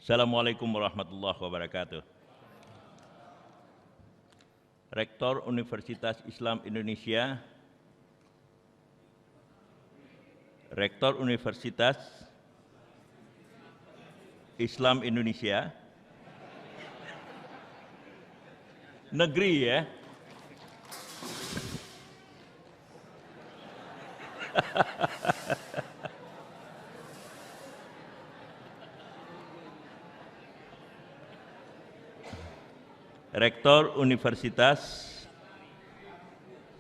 Assalamualaikum warahmatullahi wabarakatuh. Rektor Universitas Islam Indonesia, Rektor Universitas Islam Indonesia, negeri ya, Rektor Universitas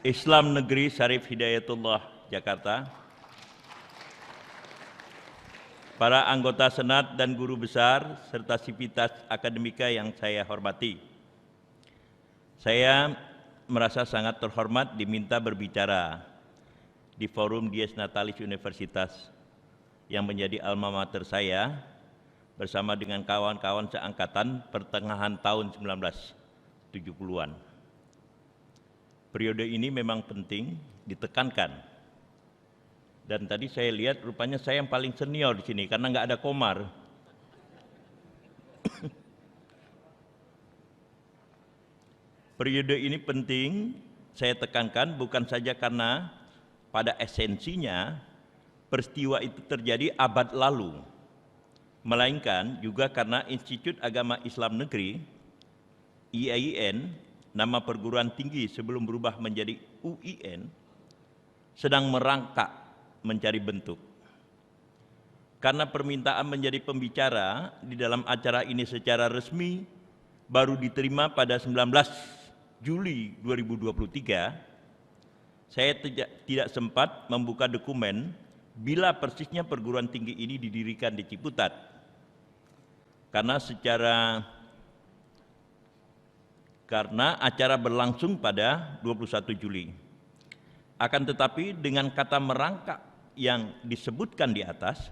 Islam Negeri Syarif Hidayatullah Jakarta, para anggota Senat dan guru besar serta sivitas akademika yang saya hormati. Saya merasa sangat terhormat diminta berbicara di forum Dies Natalis Universitas yang menjadi alma mater saya bersama dengan kawan-kawan seangkatan pertengahan tahun 1970-an. Periode ini memang penting ditekankan. Dan tadi saya lihat rupanya saya yang paling senior di sini karena nggak ada Komar. Periode ini penting saya tekankan bukan saja karena pada esensinya peristiwa itu terjadi abad lalu, melainkan juga karena Institut Agama Islam Negeri IAIN, nama perguruan tinggi sebelum berubah menjadi UIN, sedang merangkak mencari bentuk. Karena permintaan menjadi pembicara di dalam acara ini secara resmi baru diterima pada 19 Juli 2023, saya tidak sempat membuka dokumen bila persisnya perguruan tinggi ini didirikan di Ciputat. Karena acara berlangsung pada 21 Juli. Akan tetapi dengan kata merangkak yang disebutkan di atas,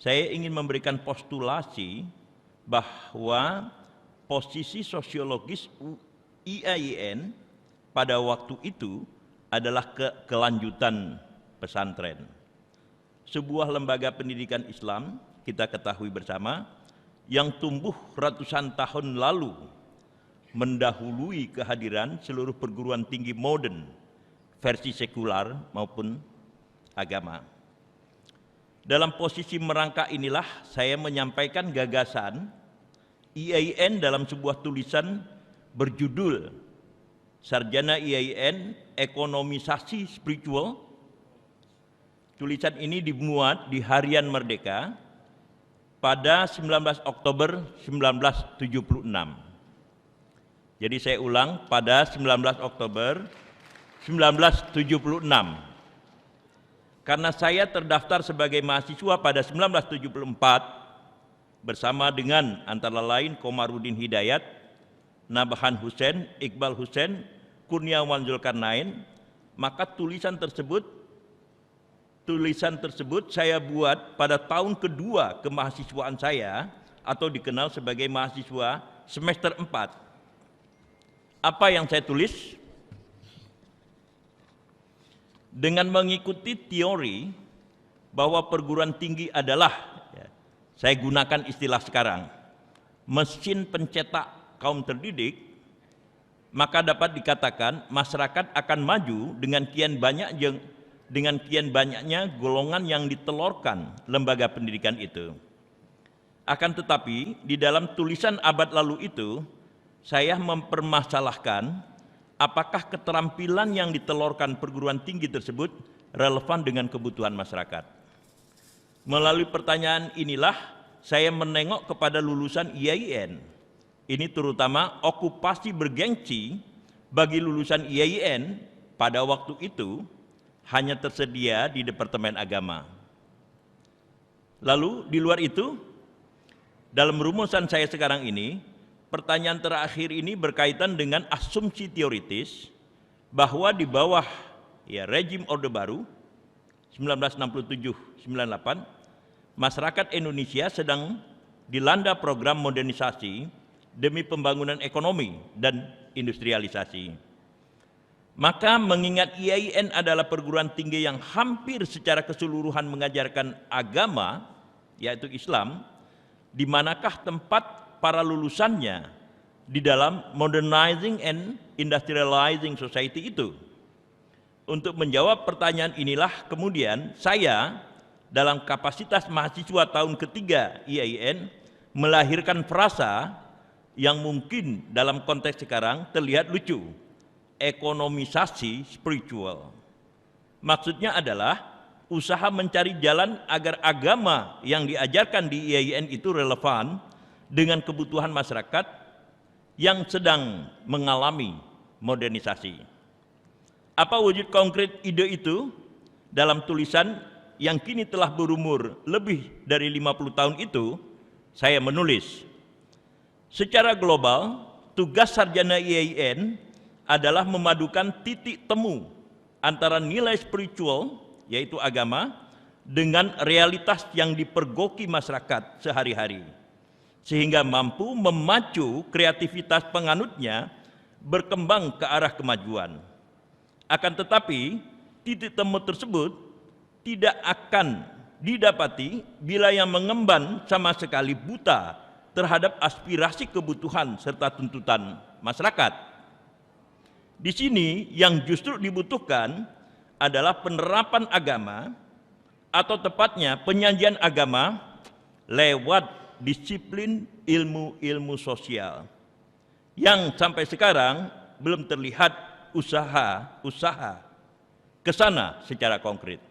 saya ingin memberikan postulasi bahwa posisi sosiologis IAIN pada waktu itu adalah kelanjutan pesantren. Sebuah lembaga pendidikan Islam, kita ketahui bersama, yang tumbuh ratusan tahun lalu mendahului kehadiran seluruh perguruan tinggi modern, versi sekular maupun agama. Dalam posisi merangkak inilah saya menyampaikan gagasan IAIN dalam sebuah tulisan berjudul Sarjana IAIN Ekonomisasi Spiritual. Tulisan ini dimuat di Harian Merdeka pada 19 Oktober 1976. Jadi saya ulang, pada 19 Oktober 1976. Karena saya terdaftar sebagai mahasiswa pada 1974 bersama dengan antara lain Komarudin Hidayat, Nabhan Hussein, Iqbal Hussein, Kurniawan Zulkarnain, maka tulisan tersebut saya buat pada tahun kedua kemahasiswaan saya atau dikenal sebagai mahasiswa semester 4. Apa yang saya tulis? Dengan mengikuti teori bahwa perguruan tinggi adalah, saya gunakan istilah sekarang, mesin pencetak kaum terdidik, maka dapat dikatakan masyarakat akan maju dengan kian banyaknya golongan yang ditelorkan lembaga pendidikan itu. Akan tetapi di dalam tulisan abad lalu itu saya mempermasalahkan apakah keterampilan yang ditelorkan perguruan tinggi tersebut relevan dengan kebutuhan masyarakat. Melalui pertanyaan inilah saya menengok kepada lulusan IAIN. Ini terutama okupasi bergengsi bagi lulusan IAIN pada waktu itu hanya tersedia di Departemen Agama. Lalu di luar itu, dalam rumusan saya sekarang ini, pertanyaan terakhir ini berkaitan dengan asumsi teoritis bahwa di bawah rejim Orde Baru 1967-98 masyarakat Indonesia sedang dilanda program modernisasi demi pembangunan ekonomi dan industrialisasi. Maka mengingat IAIN adalah perguruan tinggi yang hampir secara keseluruhan mengajarkan agama, yaitu Islam, di manakah tempat para lulusannya di dalam modernizing and industrializing society itu? Untuk menjawab pertanyaan inilah kemudian saya dalam kapasitas mahasiswa tahun ketiga IAIN melahirkan frasa yang mungkin dalam konteks sekarang terlihat lucu, ekonomisasi spiritual. Maksudnya adalah usaha mencari jalan agar agama yang diajarkan di IAIN itu relevan dengan kebutuhan masyarakat yang sedang mengalami modernisasi. Apa wujud konkret ide itu? Dalam tulisan yang kini telah berumur lebih dari 50 tahun itu, saya menulis, secara global, tugas sarjana IAIN adalah memadukan titik temu antara nilai spiritual, yaitu agama, dengan realitas yang dipergoki masyarakat sehari-hari, sehingga mampu memacu kreativitas penganutnya berkembang ke arah kemajuan. Akan tetapi, titik temu tersebut tidak akan didapati bila yang mengemban sama sekali buta terhadap aspirasi kebutuhan serta tuntutan masyarakat. Di sini yang justru dibutuhkan adalah penerapan agama atau tepatnya penyajian agama lewat disiplin ilmu-ilmu sosial yang sampai sekarang belum terlihat usaha ke sana secara konkret.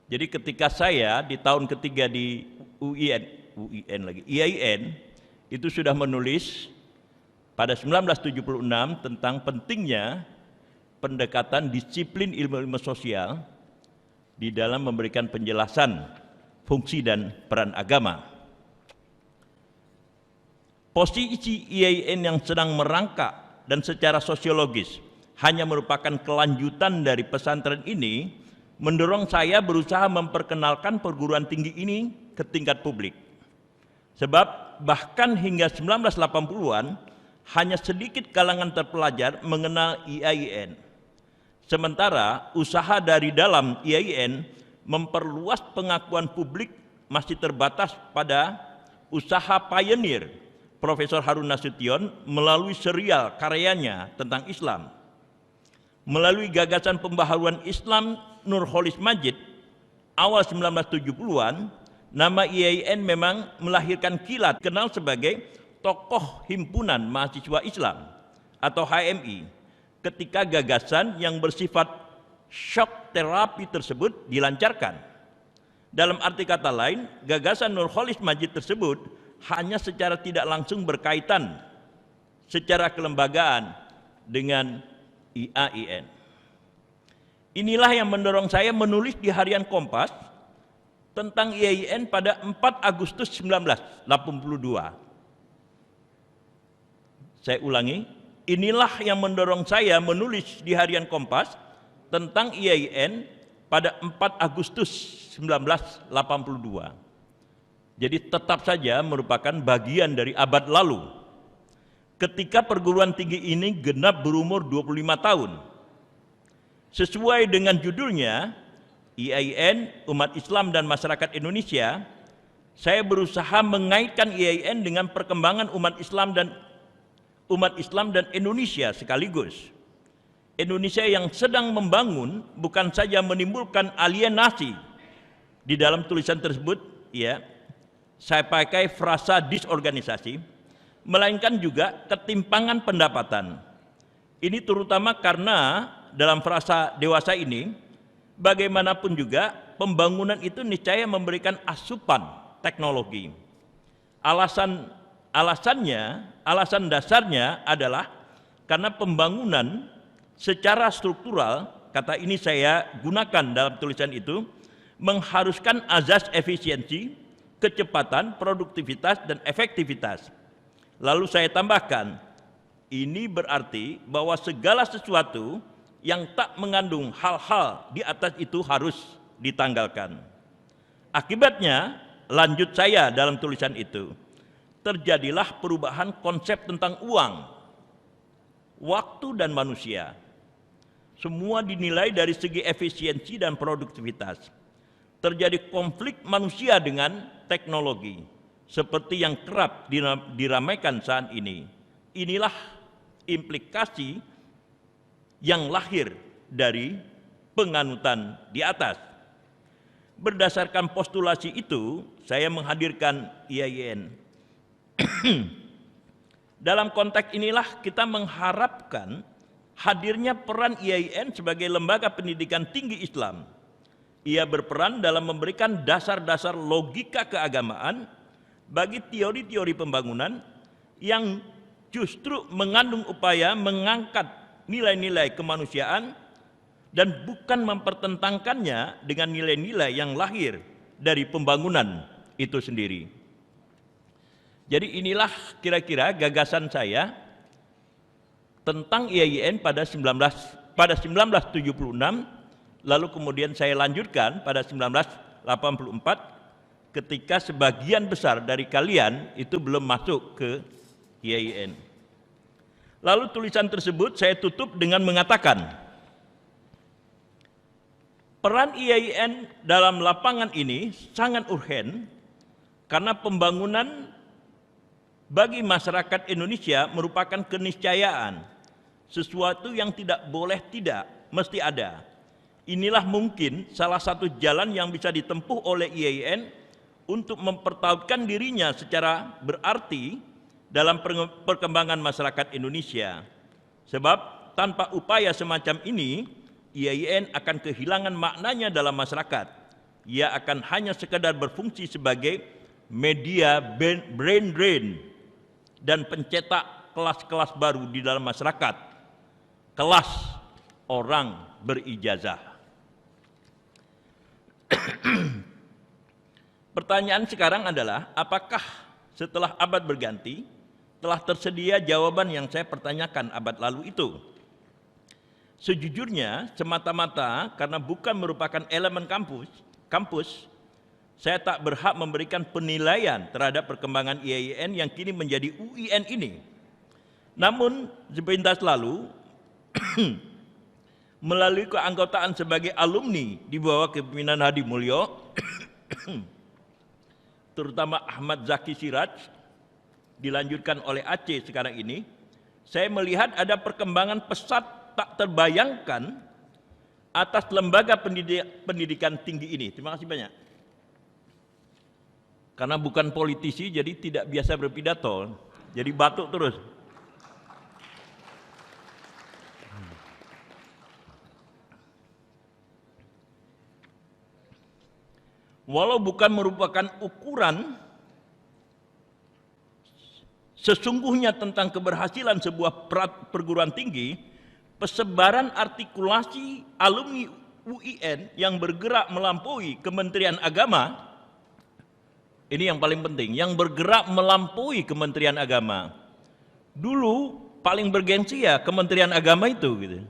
Jadi ketika saya di tahun ketiga di IAIN itu sudah menulis pada 1976 tentang pentingnya pendekatan disiplin ilmu-ilmu sosial di dalam memberikan penjelasan fungsi dan peran agama. Posisi IAIN yang sedang merangkak dan secara sosiologis hanya merupakan kelanjutan dari pesantren ini mendorong saya berusaha memperkenalkan perguruan tinggi ini ke tingkat publik. Sebab bahkan hingga 1980-an hanya sedikit kalangan terpelajar mengenal IAIN. Sementara usaha dari dalam IAIN memperluas pengakuan publik masih terbatas pada usaha pioneer Profesor Harun Nasution melalui serial karyanya tentang Islam. Melalui gagasan pembaharuan Islam Nurholis Majid awal 1970-an, nama IAIN memang melahirkan kilat kenal sebagai tokoh himpunan mahasiswa Islam atau HMI ketika gagasan yang bersifat shock terapi tersebut dilancarkan. Dalam arti kata lain, gagasan Nurholis Majid tersebut hanya secara tidak langsung berkaitan secara kelembagaan dengan IAIN. Inilah yang mendorong saya menulis di Harian Kompas tentang IAIN pada 4 Agustus 1982. Saya ulangi, inilah yang mendorong saya menulis di Harian Kompas tentang IAIN pada 4 Agustus 1982. Jadi tetap saja merupakan bagian dari abad lalu. Ketika perguruan tinggi ini genap berumur 25 tahun. Sesuai dengan judulnya, IAIN, Umat Islam dan Masyarakat Indonesia, saya berusaha mengaitkan IAIN dengan perkembangan umat Islam dan Indonesia sekaligus. Indonesia yang sedang membangun bukan saja menimbulkan alienasi. Di dalam tulisan tersebut, ya, saya pakai frasa disorganisasi, melainkan juga ketimpangan pendapatan. Ini terutama karena dalam frasa dewasa ini, bagaimanapun juga pembangunan itu niscaya memberikan asupan teknologi. Alasan dasarnya adalah karena pembangunan secara struktural, kata ini saya gunakan dalam tulisan itu, mengharuskan azas efisiensi, kecepatan, produktivitas, dan efektivitas. Lalu saya tambahkan, ini berarti bahwa segala sesuatu yang tak mengandung hal-hal di atas itu harus ditanggalkan. Akibatnya, lanjut saya dalam tulisan itu, terjadilah perubahan konsep tentang uang, waktu, dan manusia. Semua dinilai dari segi efisiensi dan produktivitas. Terjadi konflik manusia dengan teknologi. seperti yang kerap diramaikan saat ini. Inilah implikasi yang lahir dari penganutan di atas. Berdasarkan postulasi itu, saya menghadirkan IAIN. Dalam konteks inilah kita mengharapkan hadirnya peran IAIN sebagai lembaga pendidikan tinggi Islam. Ia berperan dalam memberikan dasar-dasar logika keagamaan bagi teori-teori pembangunan yang justru mengandung upaya mengangkat nilai-nilai kemanusiaan dan bukan mempertentangkannya dengan nilai-nilai yang lahir dari pembangunan itu sendiri. Jadi inilah kira-kira gagasan saya tentang IAIN pada 1976, lalu kemudian saya lanjutkan pada 1984 ketika sebagian besar dari kalian itu belum masuk ke IAIN. Lalu tulisan tersebut saya tutup dengan mengatakan, peran IAIN dalam lapangan ini sangat urgen karena pembangunan bagi masyarakat Indonesia merupakan keniscayaan, sesuatu yang tidak boleh tidak, mesti ada. Inilah mungkin salah satu jalan yang bisa ditempuh oleh IAIN untuk mempertahankan dirinya secara berarti dalam perkembangan masyarakat Indonesia. Sebab tanpa upaya semacam ini, IAIN akan kehilangan maknanya dalam masyarakat. Ia akan hanya sekedar berfungsi sebagai media brain drain dan pencetak kelas-kelas baru di dalam masyarakat, kelas orang berijazah. Pertanyaan sekarang adalah, apakah setelah abad berganti telah tersedia jawaban yang saya pertanyakan abad lalu itu? Sejujurnya, semata-mata karena bukan merupakan elemen kampus, saya tak berhak memberikan penilaian terhadap perkembangan IAIN yang kini menjadi UIN ini. Namun, sepintas lalu, melalui keanggotaan sebagai alumni di bawah kepemimpinan Hadi Mulyo, terutama Ahmad Zaki Siraj, dilanjutkan oleh Aceh sekarang ini, saya melihat ada perkembangan pesat tak terbayangkan atas lembaga pendidikan tinggi ini. Terima kasih banyak. Karena bukan politisi, jadi tidak biasa berpidato, jadi batuk terus. Walau bukan merupakan ukuran sesungguhnya tentang keberhasilan sebuah perguruan tinggi, persebaran artikulasi alumni UIN yang bergerak melampaui Kementerian Agama, ini yang paling penting, yang bergerak melampaui Kementerian Agama. Dulu paling bergengsi ya Kementerian Agama itu gitu.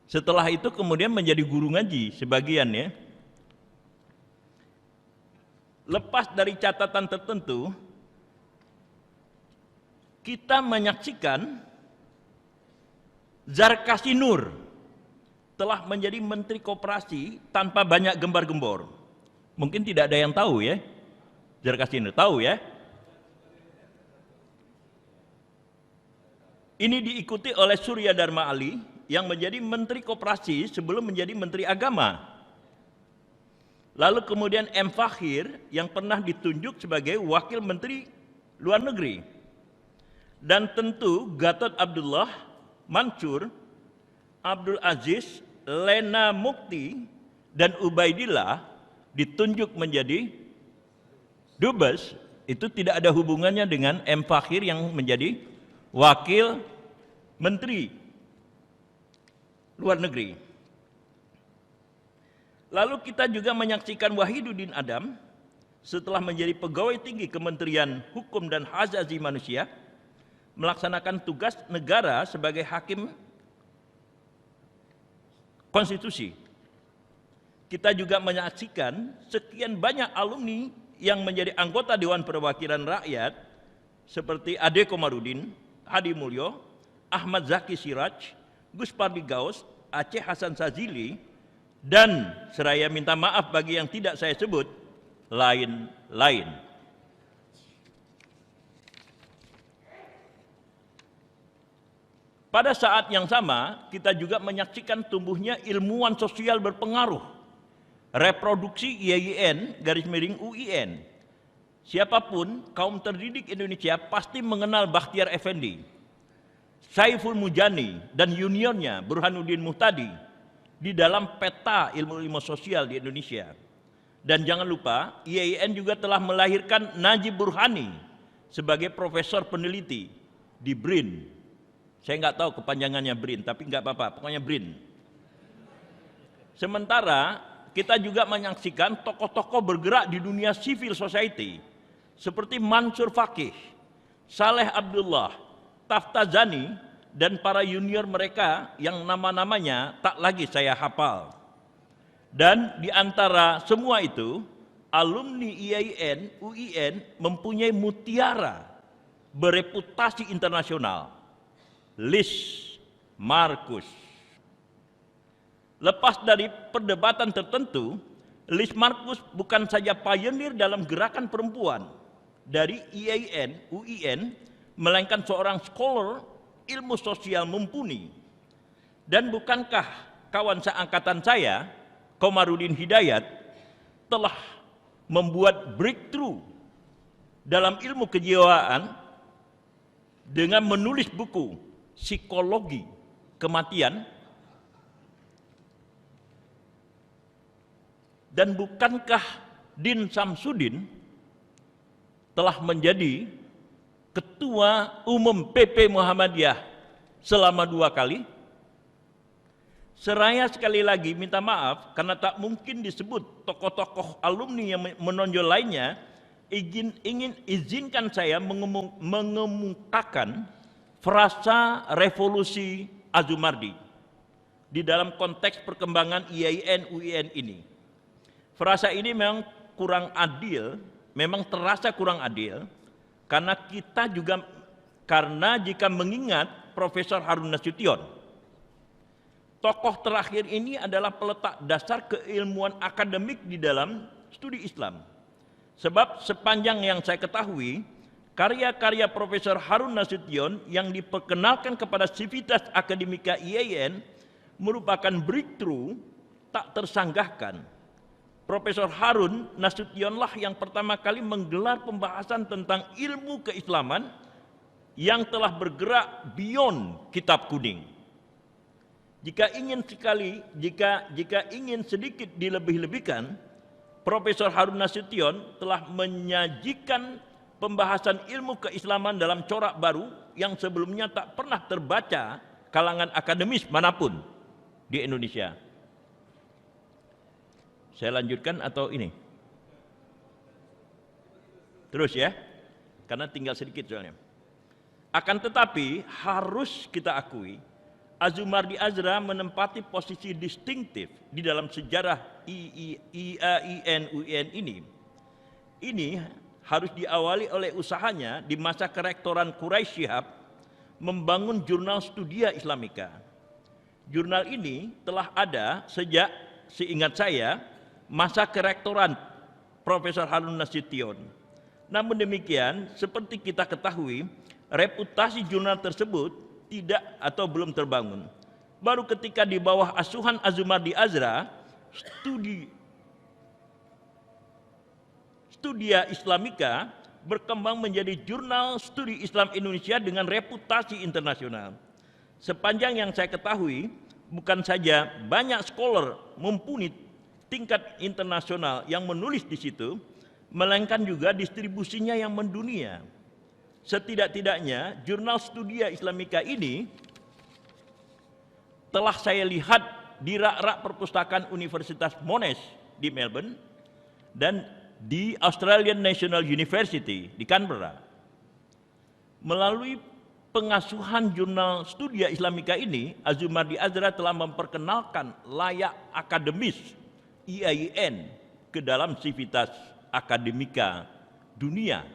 Setelah itu kemudian menjadi guru ngaji sebagian ya. Lepas dari catatan tertentu, kita menyaksikan Zarkasi Nur telah menjadi Menteri Koperasi tanpa banyak gembar-gembor. Mungkin tidak ada yang tahu ya. Zarkasi Nur tahu ya. Ini diikuti oleh Surya Dharma Ali yang menjadi Menteri Koperasi sebelum menjadi Menteri Agama. Lalu kemudian M. Fakhir yang pernah ditunjuk sebagai Wakil Menteri Luar Negeri. Dan tentu Gatot Abdullah, Mansur, Abdul Aziz, Lena Mukti, dan Ubaidillah ditunjuk menjadi Dubes. Itu tidak ada hubungannya dengan M. Fakhir yang menjadi Wakil Menteri Luar Negeri. Lalu kita juga menyaksikan Wahiduddin Adam setelah menjadi pegawai tinggi Kementerian Hukum dan Hak Asasi Manusia melaksanakan tugas negara sebagai hakim konstitusi. Kita juga menyaksikan sekian banyak alumni yang menjadi anggota Dewan Perwakilan Rakyat seperti Ade Komarudin, Hadi Mulyo, Ahmad Zaki Siraj, Gus Pardi Gaus, Aceh Hasan Sazili, dan seraya minta maaf bagi yang tidak saya sebut, lain-lain. Pada saat yang sama, kita juga menyaksikan tumbuhnya ilmuwan sosial berpengaruh, reproduksi IAIN-UIN. Siapapun kaum terdidik Indonesia pasti mengenal Bakhtiar Effendi, Saiful Mujani, dan juniornya Burhanuddin Muhtadi di dalam peta ilmu-ilmu sosial di Indonesia. Dan jangan lupa, IAIN juga telah melahirkan Najib Burhani sebagai profesor peneliti di BRIN. Saya nggak tahu kepanjangannya BRIN, tapi nggak apa-apa, pokoknya BRIN. Sementara kita juga menyaksikan tokoh-tokoh bergerak di dunia civil society seperti Mansur Fakih, Saleh Abdullah, Taftazani, dan para junior mereka yang nama-namanya tak lagi saya hafal. Dan di antara semua itu, alumni IAIN, UIN mempunyai mutiara bereputasi internasional. Lis Markus. Lepas dari perdebatan tertentu, Lis Markus bukan saja pionir dalam gerakan perempuan dari IAIN, UIN, melainkan seorang scholar ilmu sosial mumpuni. Dan bukankah kawan seangkatan saya, Komarudin Hidayat, telah membuat breakthrough dalam ilmu kejiwaan dengan menulis buku Psikologi Kematian? Dan bukankah Din Samsudin telah menjadi Ketua Umum PP Muhammadiyah selama 2 kali? Seraya sekali lagi minta maaf karena tak mungkin disebut tokoh-tokoh alumni yang menonjol lainnya, izinkan saya mengemukakan frasa revolusi Azumardi di dalam konteks perkembangan IAIN UIN ini. Frasa ini memang kurang adil, memang terasa kurang adil karena jika mengingat Profesor Harun Nasution, tokoh terakhir ini adalah peletak dasar keilmuan akademik di dalam studi Islam. Sebab sepanjang yang saya ketahui, karya-karya Profesor Harun Nasution yang diperkenalkan kepada sivitas akademika IAIN merupakan breakthrough tak tersanggahkan. Profesor Harun Nasutionlah yang pertama kali menggelar pembahasan tentang ilmu keislaman yang telah bergerak beyond kitab kuning. Jika ingin sedikit dilebih-lebihkan, Profesor Harun Nasution telah menyajikan pembahasan ilmu keislaman dalam corak baru yang sebelumnya tak pernah terbaca kalangan akademis manapun di Indonesia. Saya lanjutkan atau ini? Terus ya, karena tinggal sedikit soalnya. Akan tetapi harus kita akui, Azumardi Azra menempati posisi distintif di dalam sejarah IAIN UIN ini. Ini harus diawali oleh usahanya di masa kerektoran Quraisy Shihab membangun jurnal Studia Islamika. Jurnal ini telah ada sejak, seingat saya, masa kerektoran Profesor Harun Nasution. Namun demikian, seperti kita ketahui, reputasi jurnal tersebut tidak atau belum terbangun. Baru ketika di bawah asuhan Azumardi Azra, Studia Islamika berkembang menjadi jurnal studi Islam Indonesia dengan reputasi internasional. Sepanjang yang saya ketahui, bukan saja banyak scholar mumpuni tingkat internasional yang menulis di situ, melainkan juga distribusinya yang mendunia. Setidak-tidaknya jurnal Studia Islamika ini telah saya lihat di rak-rak perpustakaan Universitas Monash di Melbourne dan di Australian National University di Canberra. Melalui pengasuhan jurnal Studia Islamika ini, Azumardi Azra telah memperkenalkan layak akademis IAIN ke dalam sivitas akademika dunia.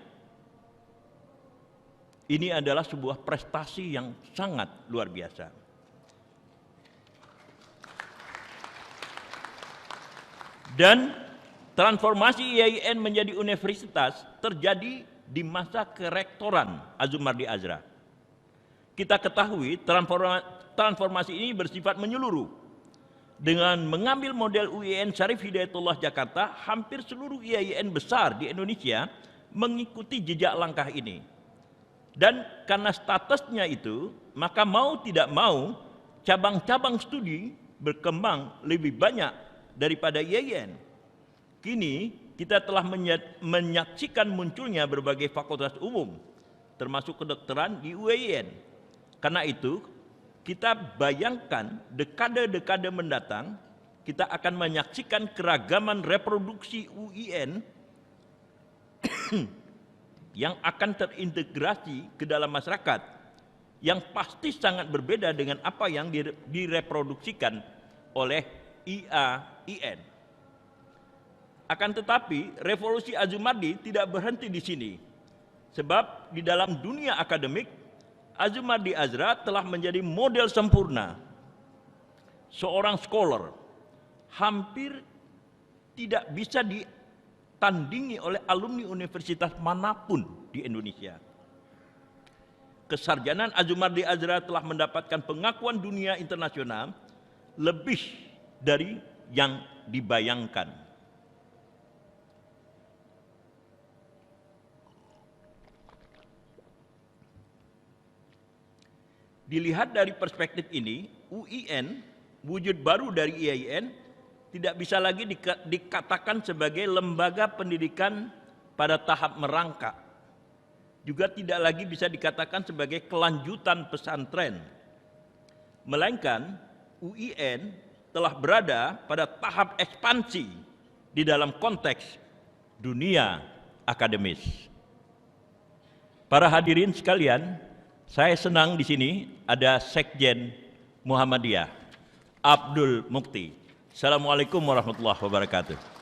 Ini adalah sebuah prestasi yang sangat luar biasa. Dan transformasi IAIN menjadi universitas terjadi di masa kerektoran Azumardi Azra. Kita ketahui transformasi ini bersifat menyeluruh. Dengan mengambil model UIN Syarif Hidayatullah Jakarta, hampir seluruh IAIN besar di Indonesia mengikuti jejak langkah ini. Dan karena statusnya itu, maka mau tidak mau cabang-cabang studi berkembang lebih banyak daripada IAIN. Kini kita telah menyaksikan munculnya berbagai fakultas umum, termasuk kedokteran di UIN. Karena itu, kita bayangkan dekade-dekade mendatang, kita akan menyaksikan keragaman reproduksi UIN yang akan terintegrasi ke dalam masyarakat, yang pasti sangat berbeda dengan apa yang direproduksikan oleh IAIN. Akan tetapi, revolusi Azumardi tidak berhenti di sini, sebab di dalam dunia akademik, Azumardi Azra telah menjadi model sempurna. Seorang scholar hampir tidak bisa ditandingi oleh alumni universitas manapun di Indonesia. Kesarjanaan Azumardi Azra telah mendapatkan pengakuan dunia internasional lebih dari yang dibayangkan. Dilihat dari perspektif ini, UIN, wujud baru dari IAIN, tidak bisa lagi dikatakan sebagai lembaga pendidikan pada tahap merangkak. Juga tidak lagi bisa dikatakan sebagai kelanjutan pesantren. Melainkan, UIN telah berada pada tahap ekspansi di dalam konteks dunia akademis. Para hadirin sekalian, saya senang di sini ada Sekjen Muhammadiyah, Abdul Mukti. Assalamualaikum warahmatullahi wabarakatuh.